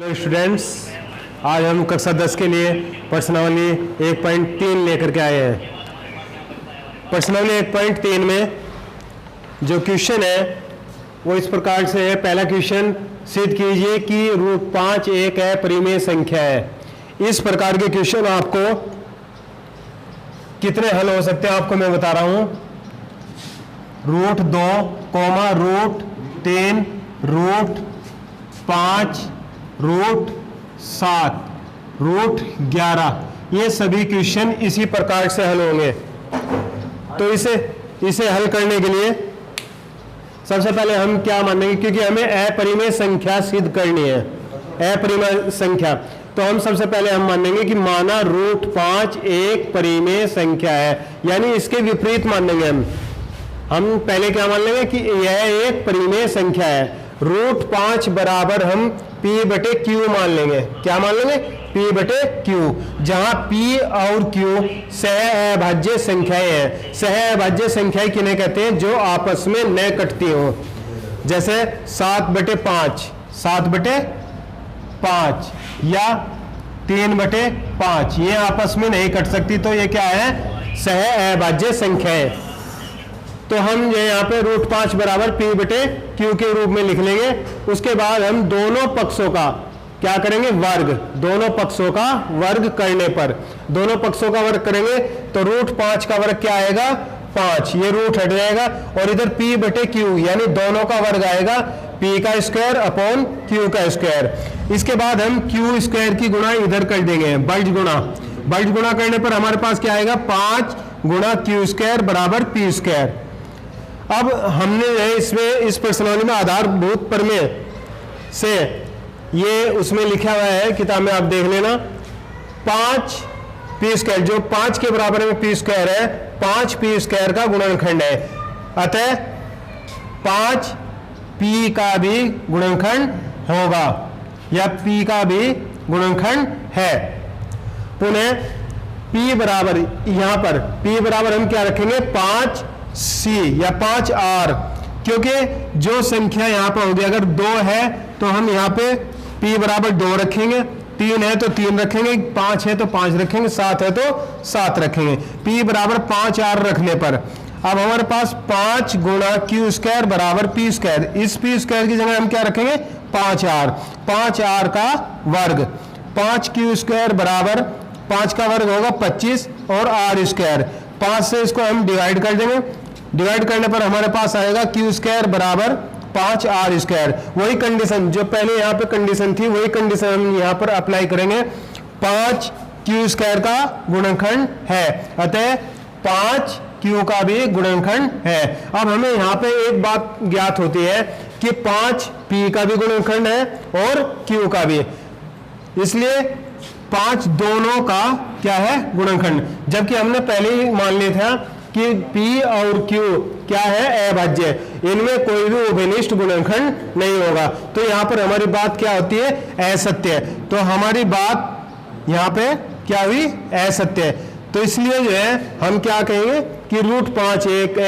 Hello students, आज हम कक्षा 10 के लिए प्रश्नावली 1.3 लेकर के आए हैं। प्रश्नावली 1.3 में जो क्वेश्चन है वो इस प्रकार से है। पहला क्वेश्चन, सिद्ध कीजिए कि √5 एक अपरिमेय संख्या है। इस प्रकार के क्वेश्चन आपको कितने हल हो सकते हैं आपको मैं बता रहा हूं। √2, √3, √5, √7, √11, ये सभी क्वेश्चन इसी प्रकार से हल होंगे। तो इसे हल करने के लिए सबसे पहले हम क्या मानेंगे, क्योंकि हमें अपरिमेय संख्या सिद्ध करनी है, अपरिमेय संख्या। तो हम सबसे पहले हम मानेंगे कि माना √5 एक परिमेय संख्या है, यानी इसके विपरीत मानेंगे हम पहले क्या मान लेंगे कि यह एक परिमेय संख्या है। √5 बराबर हम P/Q मान लेंगे। क्या मान लेंगे? P/Q, जहां P और Q सह अभाज्य संख्याएं हैं। सह अभाज्य संख्याएं किन्हें कहते हैं? जो आपस में न कटती हो। जैसे 7/5, 7/5 या 3/5, ये आपस में नहीं कट सकती, तो ये क्या है? सह अभाज्य संख्याएं। तो हम ये यहाँ पे √5 बराबर P/Q के रूप में लिख लेंगे। उसके बाद हम दोनों पक्षों का क्या करेंगे? वर्ग। दोनों पक्षों का वर्ग करने पर, दोनों पक्षों का वर्ग करेंगे तो √5 का वर्ग क्या आएगा? 5, ये रूट हट जाएगा और इधर P/Q यानी दोनों का वर्ग आएगा P² अपॉन Q का स्क्वायर। इसके बाद हम Q² की गुणा इधर कर देंगे, बल्ज गुणा करने पर हमारे पास क्या आएगा? 5 गुणा Q² बराबर P²। अब हमने इसमें इस प्रश्नावली में आधारभूत प्रमेय से ये उसमें लिखा हुआ है, किताब में आप देख लेना। 5 P², जो 5 के बराबर में P² है, 5 P² का गुणनखंड है। अतः 5 P का भी गुणनखंड होगा या P का भी गुणनखंड है। पुनः P बराबर, यहां पर P बराबर हम क्या रखेंगे? 5C या 5R, क्योंकि जो संख्या यहां पर होगी, अगर 2 है तो हम यहां पे P बराबर 2 रखेंगे, 3 है तो 3 रखेंगे, 5 है तो 5 रखेंगे, 7 है तो 7 रखेंगे। P बराबर 5R रखने पर अब हमारे पास 5 गुणा Q² बराबर P²। इस P² की जगह हम क्या रखेंगे? 5R। 5R का वर्ग, 5Q² बराबर 5 का वर्ग होगा 25 और R²। 5 से इसको हम डिवाइड कर देंगे। डिवाइड करने पर हमारे पास आएगा Q² बराबर 5R²। वही कंडीशन जो पहले यहाँ पे कंडीशन थी, वही कंडीशन हम यहाँ पर अप्लाई करेंगे। 5 Q² का गुणनखंड है, अतः 5 Q का भी गुणनखंड है। अब हमें यहाँ पे एक बात ज्ञात होती है कि 5 P का भी गुणनखंड है और Q का भी, इसलिए 5 दोनों का क्या है? गुणनखंड। जबकि हमने पहले ही मान लिया था कि P और Q क्या है? अभाज्य। इनमें कोई भी उभयनिष्ठ गुणनखंड नहीं होगा। तो यहाँ पर हमारी बात क्या होती है? असत्य। तो हमारी बात यहाँ पे क्या हुई? असत्य। तो इसलिए जो है हम क्या कहेंगे कि √5 एक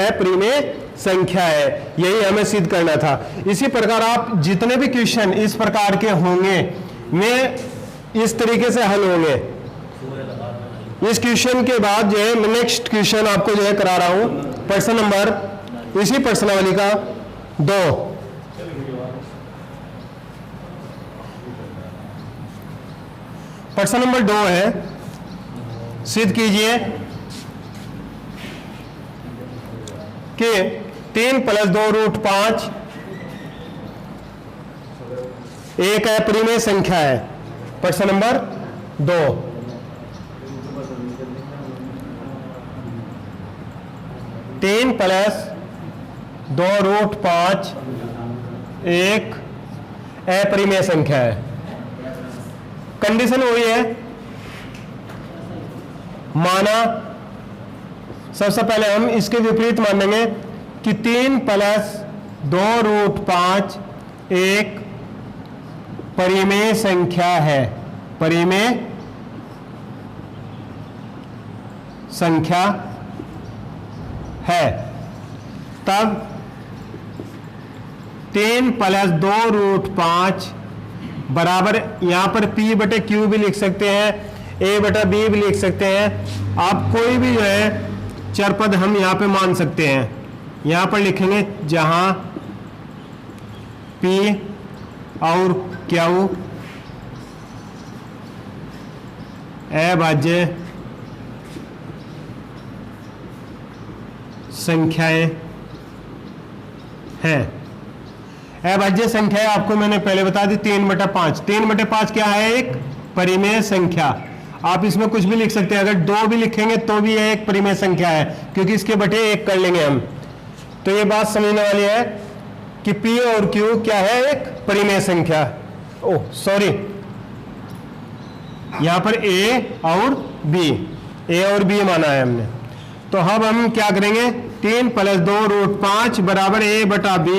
अपरिमेय संख्या है। यही हमें सिद्ध करना था। इसी प्रकार आप जितने भी क्वेश्चन इस प्रकार के होंगे वे इस तरीके से हल होंगे। इस क्वेश्चन के बाद जो है मैं नेक्स्ट क्वेश्चन आपको जो है करा रहा हूं, प्रश्न नंबर इसी प्रश्नावली का 2। प्रश्न नंबर 2 है, सिद्ध कीजिए कि 3 + 2 √5 एक अपरिमेय संख्या है। प्रश्न नंबर 2। 3 + 2 √5 एक अपरिमेय संख्या है। कंडीशन वही है, माना सबसे पहले हम इसके विपरीत मानेंगे कि 3 + 2 √5 एक परिमेय संख्या है। परिमेय संख्या है। तब 3 + 2 √5 बराबर यहाँ पर P बटे Q भी लिख सकते हैं, A बटा B भी लिख सकते हैं। आप कोई भी जो है चर पद हम यहाँ पे मान सकते हैं। यहाँ पर लिखेंगे जहाँ P और Q अभाज्य संख्याएं हैं। अभाज्य संख्या आपको मैंने पहले बता दी 3/5। 3/5 क्या है? एक परिमेय संख्या। आप इसमें कुछ भी लिख सकते हैं, अगर 2 भी लिखेंगे तो भी यह एक परिमेय संख्या है, क्योंकि इसके बटे 1 कर लेंगे हम। तो ये बात समझने वाली है कि P और Q क्या है? एक परिमेय संख्या। ओह सॉरी, यहां पर A और B माना है हमने। तो अब हम क्या करेंगे? 3 + 2√5 बराबर A बटा B,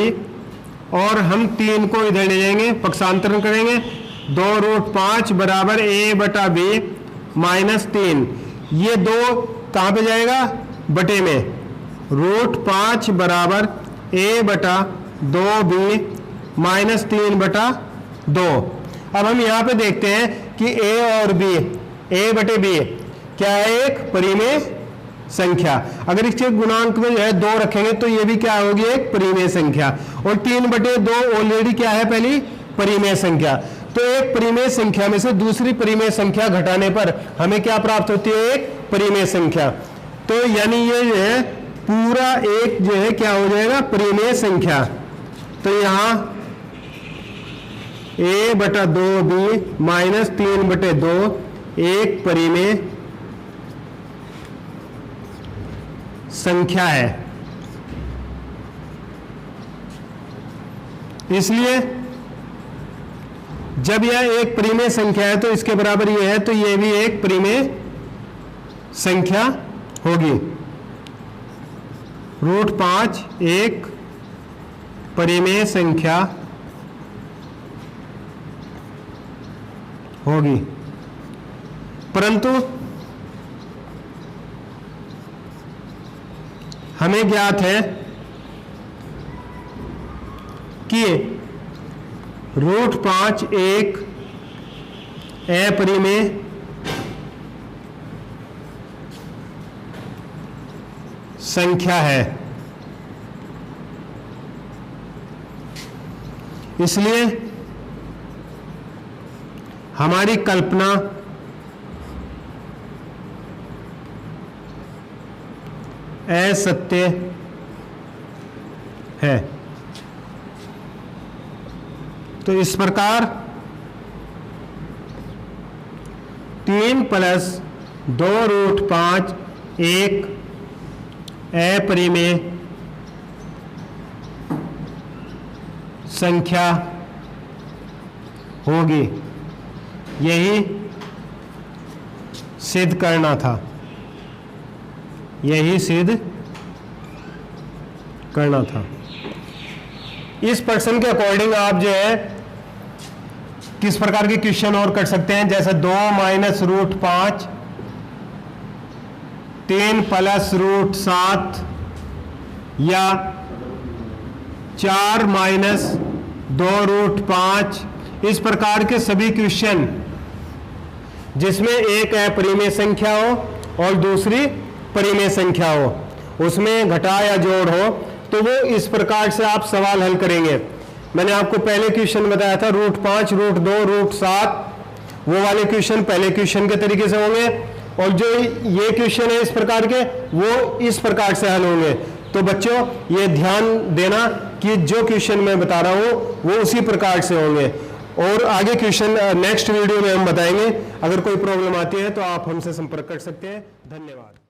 और हम 3 को इधर ले जाएंगे, पक्षांतरण करेंगे। 2√5 बराबर A बटा B -3। ये 2 कहाँ पे जाएगा? बटे में। √5 बराबर A बटा 2B -3/2। अब हम यहाँ पे देखते हैं कि A और B, A बटे B क्या है? एक परिमेय संख्या। अगर इसके गुणांक में जो है 2 रखेंगे तो ये भी क्या होगी? एक परिमेय संख्या। और 3/2 ऑलरेडी क्या है? पहली परिमेय संख्या। तो एक परिमेय संख्या में से दूसरी परिमेय संख्या घटाने पर हमें क्या प्राप्त होती है? एक परिमेय संख्या। तो यानी ये जो है पूरा एक जो है क्या हो जाएगा? परिमेय संख्या। तो यहाँ A बटा 2B -3/2 एक परिमेय संख्या है। इसलिए जब यह एक परिमेय संख्या है तो इसके बराबर यह है, तो यह भी एक परिमेय संख्या होगी। √5 एक परिमेय संख्या होगी। परंतु हमें ज्ञात है कि √5 एक अपरिमेय संख्या है। इसलिए हमारी कल्पना असत्य है। तो इस प्रकार 3 + 2√5 एक अपरिमेय संख्या होगी। यही सिद्ध करना था, यही सिद्ध करना था। इस प्रश्न के अकॉर्डिंग आप जो है किस प्रकार के क्वेश्चन और कर सकते हैं, जैसे 2 - √5, 3 + √7 या 4 - 2√5। इस प्रकार के सभी क्वेश्चन जिसमें एक अपरिमेय संख्या हो और दूसरी परिमेय संख्या हो, उसमें घटा या जोड़ हो, तो वो इस प्रकार से आप सवाल हल करेंगे। मैंने आपको पहले क्वेश्चन बताया था √5, √2, √7, वो वाले क्वेश्चन पहले क्वेश्चन के तरीके से होंगे, और जो ये क्वेश्चन है इस प्रकार के, वो इस प्रकार से हल होंगे। तो बच्चों ये ध्यान देना कि जो क्वेश्चन मैं बता रहा हूँ वो उसी प्रकार से होंगे, और आगे क्वेश्चन नेक्स्ट वीडियो में हम बताएंगे। अगर कोई प्रॉब्लम आती है तो आप हमसे संपर्क कर सकते हैं। धन्यवाद।